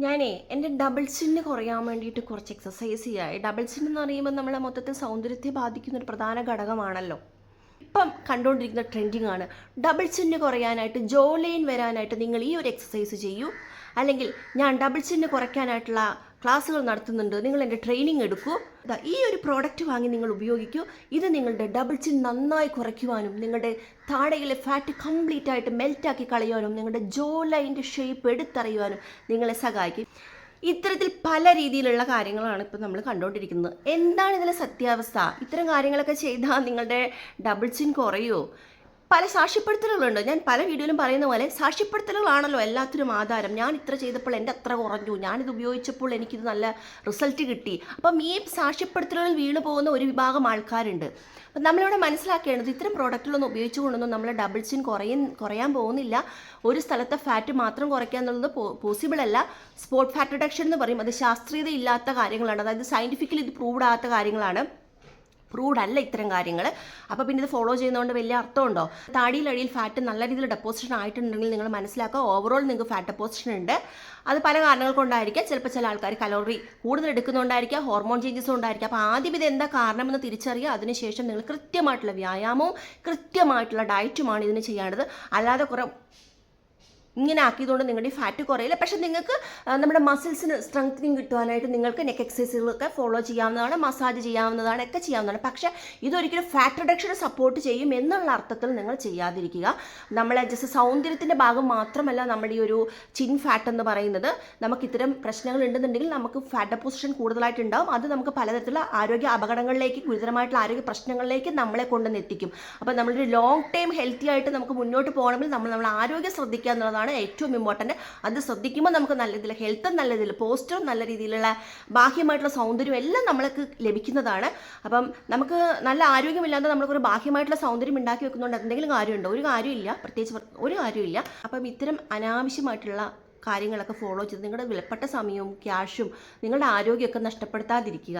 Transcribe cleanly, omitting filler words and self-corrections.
ഞാനേ എൻ്റെ ഡബിൾ ചിന്ന് കുറയാൻ വേണ്ടിയിട്ട് കുറച്ച് എക്സസൈസ് ചെയ്യാം. ഡബിൾ ചിന്ന് എന്ന് പറയുമ്പോൾ നമ്മളെ മൊത്തത്തിൽ സൗന്ദര്യത്തെ ബാധിക്കുന്ന ഒരു പ്രധാന ഘടകമാണല്ലോ. ഇപ്പം കണ്ടുകൊണ്ടിരിക്കുന്ന ട്രെൻഡിങ് ആണ്. ഡബിൾ ചിന്ന് കുറയാനായിട്ട്, ജോ ലൈൻ വരാനായിട്ട് നിങ്ങൾ ഈ ഒരു എക്സസൈസ് ചെയ്യൂ. അല്ലെങ്കിൽ ഞാൻ ഡബിൾ ചിന്ന് കുറയ്ക്കാനായിട്ടുള്ള ക്ലാസ്സുകൾ നടത്തുന്നുണ്ട്, നിങ്ങൾ എൻ്റെ ട്രെയിനിങ് എടുക്കൂ. ഈ ഒരു പ്രോഡക്റ്റ് വാങ്ങി നിങ്ങൾ ഉപയോഗിക്കൂ. ഇത് നിങ്ങളുടെ ഡബിൾ ചിൻ നന്നായി കുറയ്ക്കുവാനും നിങ്ങളുടെ താടയിലെ ഫാറ്റ് കംപ്ലീറ്റ് ആയിട്ട് മെൽറ്റാക്കി കളയുവാനും നിങ്ങളുടെ ജോ ലൈൻ്റെ ഷേപ്പ് എടുത്തറിയുവാനും നിങ്ങളെ സഹായിക്കും. ഇത്തരത്തിൽ പല രീതിയിലുള്ള കാര്യങ്ങളാണ് ഇപ്പോൾ നമ്മൾ കണ്ടുകൊണ്ടിരിക്കുന്നത്. എന്താണ് ഇതിലെ സത്യാവസ്ഥ? ഇത്തരം കാര്യങ്ങളൊക്കെ ചെയ്താൽ നിങ്ങളുടെ ഡബിൾ ചിൻ കുറയുമോ? പല സാക്ഷ്യപ്പെടുത്തലുകളുണ്ട്. ഞാൻ പല വീഡിയോയിലും പറയുന്ന പോലെ സാക്ഷ്യപ്പെടുത്തലുകളാണല്ലോ എല്ലാത്തിനും ആധാരം. ഞാൻ ഇത്ര ചെയ്തപ്പോൾ എൻ്റെ അത്ര കുറഞ്ഞു, ഞാനിത് ഉപയോഗിച്ചപ്പോൾ എനിക്കിത് നല്ല റിസൾട്ട് കിട്ടി. അപ്പം ഈ സാക്ഷ്യപ്പെടുത്തലുകളിൽ വീണു പോകുന്ന ഒരു വിഭാഗം ആൾക്കാരുണ്ട്. അപ്പം നമ്മളിവിടെ മനസ്സിലാക്കേണ്ടത് ഇത്തരം പ്രോഡക്റ്റുകളൊന്നും ഉപയോഗിച്ചുകൊണ്ടൊന്നും നമ്മൾ ഡബിൾ ചിൻ കുറയാൻ പോകുന്നില്ല. ഒരു സ്ഥലത്തെ ഫാറ്റ് മാത്രം കുറയ്ക്കുക എന്നുള്ളത് പോസിബിൾ അല്ല. സ്പോട്ട് ഫാറ്റ് റിഡക്ഷൻ എന്ന് പറയും, അത് ശാസ്ത്രീയത ഇല്ലാത്ത കാര്യങ്ങളാണ്. അതായത് സയൻറ്റിഫിക്കലി ഇത് പ്രൂവ്ഡ് ആകാത്ത കാര്യങ്ങളാണ്, പ്രൂവ്ഡ് അല്ല ഇത്തരം കാര്യങ്ങൾ. അപ്പോൾ പിന്നെ ഇത് ഫോളോ ചെയ്യുന്നതുകൊണ്ട് വലിയ അർത്ഥമുണ്ടോ? താടിയിലടിയിൽ ഫാറ്റ് നല്ല രീതിയിൽ ഡെപ്പോസിഷൻ ആയിട്ടുണ്ടെങ്കിൽ നിങ്ങൾ മനസ്സിലാക്കുക ഓവറോൾ നിങ്ങൾക്ക് ഫാറ്റ് ഡെപ്പോസിഷൻ ഉണ്ട്. അത് പല കാരണങ്ങൾ കൊണ്ടായിരിക്കാം. ചിലപ്പോൾ ചില ആൾക്കാർ കലോറി കൂടുതൽ എടുക്കുന്നുണ്ടായിരിക്കാം, ഹോർമോൺ ചേഞ്ചസ് ഉണ്ടായിരിക്കാം. അപ്പോൾ ആദ്യം ഇത് എന്താ കാരണമെന്ന് തിരിച്ചറിയുക. അതിനുശേഷം നിങ്ങൾ കൃത്യമായിട്ടുള്ള വ്യായാമവും കൃത്യമായിട്ടുള്ള ഡയറ്റുമാണ് ഇതിന് ചെയ്യേണ്ടത്. അല്ലാതെ കുറേ ഇങ്ങനെ ആക്കിയതുകൊണ്ട് നിങ്ങളുടെ ഫാറ്റ് കുറയില്ല. പക്ഷെ നിങ്ങൾക്ക് നമ്മുടെ മസിൽസിന് സ്ട്രെങ്തനിങ് കിട്ടുവാനായിട്ട് നിങ്ങൾക്ക് നെക്ക് എക്സസൈസുകളൊക്കെ ഫോളോ ചെയ്യാവുന്നതാണ്, മസാജ് ചെയ്യാവുന്നതാണ്, ഒക്കെ ചെയ്യാവുന്നതാണ്. പക്ഷേ ഇതൊരിക്കലും ഫാറ്റ് റിഡക്ഷനെ സപ്പോർട്ട് ചെയ്യും എന്നുള്ള അർത്ഥത്തിൽ നിങ്ങൾ ചെയ്യാതിരിക്കുക. നമ്മളെ ജസ്റ്റ് സൗന്ദര്യത്തിൻ്റെ ഭാഗം മാത്രമല്ല നമ്മുടെ ഈ ഒരു ചിൻ ഫാറ്റ് എന്ന് പറയുന്നത്. നമുക്ക് ഇത്തരം പ്രശ്നങ്ങൾ ഉണ്ടെന്നുണ്ടെങ്കിൽ നമുക്ക് ഫാറ്റ് ഡെപ്പോസിഷൻ കൂടുതലായിട്ടുണ്ടാവും. അത് നമുക്ക് പലതരത്തിലുള്ള ആരോഗ്യ അപകടങ്ങളിലേക്ക്, ഗുരുതരമായിട്ടുള്ള ആരോഗ്യ പ്രശ്നങ്ങളിലേക്ക് നമ്മളെ കൊണ്ടുവന്നെത്തിക്കും. അപ്പോൾ നമ്മളൊരു ലോങ് ടൈം ഹെൽത്തി ആയിട്ട് നമുക്ക് മുന്നോട്ട് പോകണമെങ്കിൽ നമ്മളെ ആരോഗ്യം ശ്രദ്ധിക്കുക എന്നുള്ളതാണ് ഏറ്റവും ഇമ്പോർട്ടൻറ്റ്. അത് ശ്രദ്ധിക്കുമ്പോൾ നമുക്ക് നല്ല രീതിയിൽ ഹെൽത്തും, നല്ല രീതിയിൽ പോസ്റ്ററും, നല്ല രീതിയിലുള്ള ബാഹ്യമായിട്ടുള്ള സൗന്ദര്യം എല്ലാം നമ്മൾക്ക് ലഭിക്കുന്നതാണ്. അപ്പം നമുക്ക് നല്ല ആരോഗ്യമില്ലാതെ നമ്മൾക്കൊരു ബാഹ്യമായിട്ടുള്ള സൗന്ദര്യം ഉണ്ടാക്കി വെക്കുന്നതുകൊണ്ട് എന്തെങ്കിലും കാര്യമുണ്ടോ? ഒരു കാര്യമില്ല, പ്രത്യേകിച്ച് ഒരു കാര്യമില്ല. അപ്പം ഇത്തരം അനാവശ്യമായിട്ടുള്ള കാര്യങ്ങളൊക്കെ ഫോളോ ചെയ്ത് നിങ്ങളുടെ വിലപ്പെട്ട സമയവും ക്യാഷും നിങ്ങളുടെ ആരോഗ്യമൊക്കെ നഷ്ടപ്പെടുത്താതിരിക്കുക.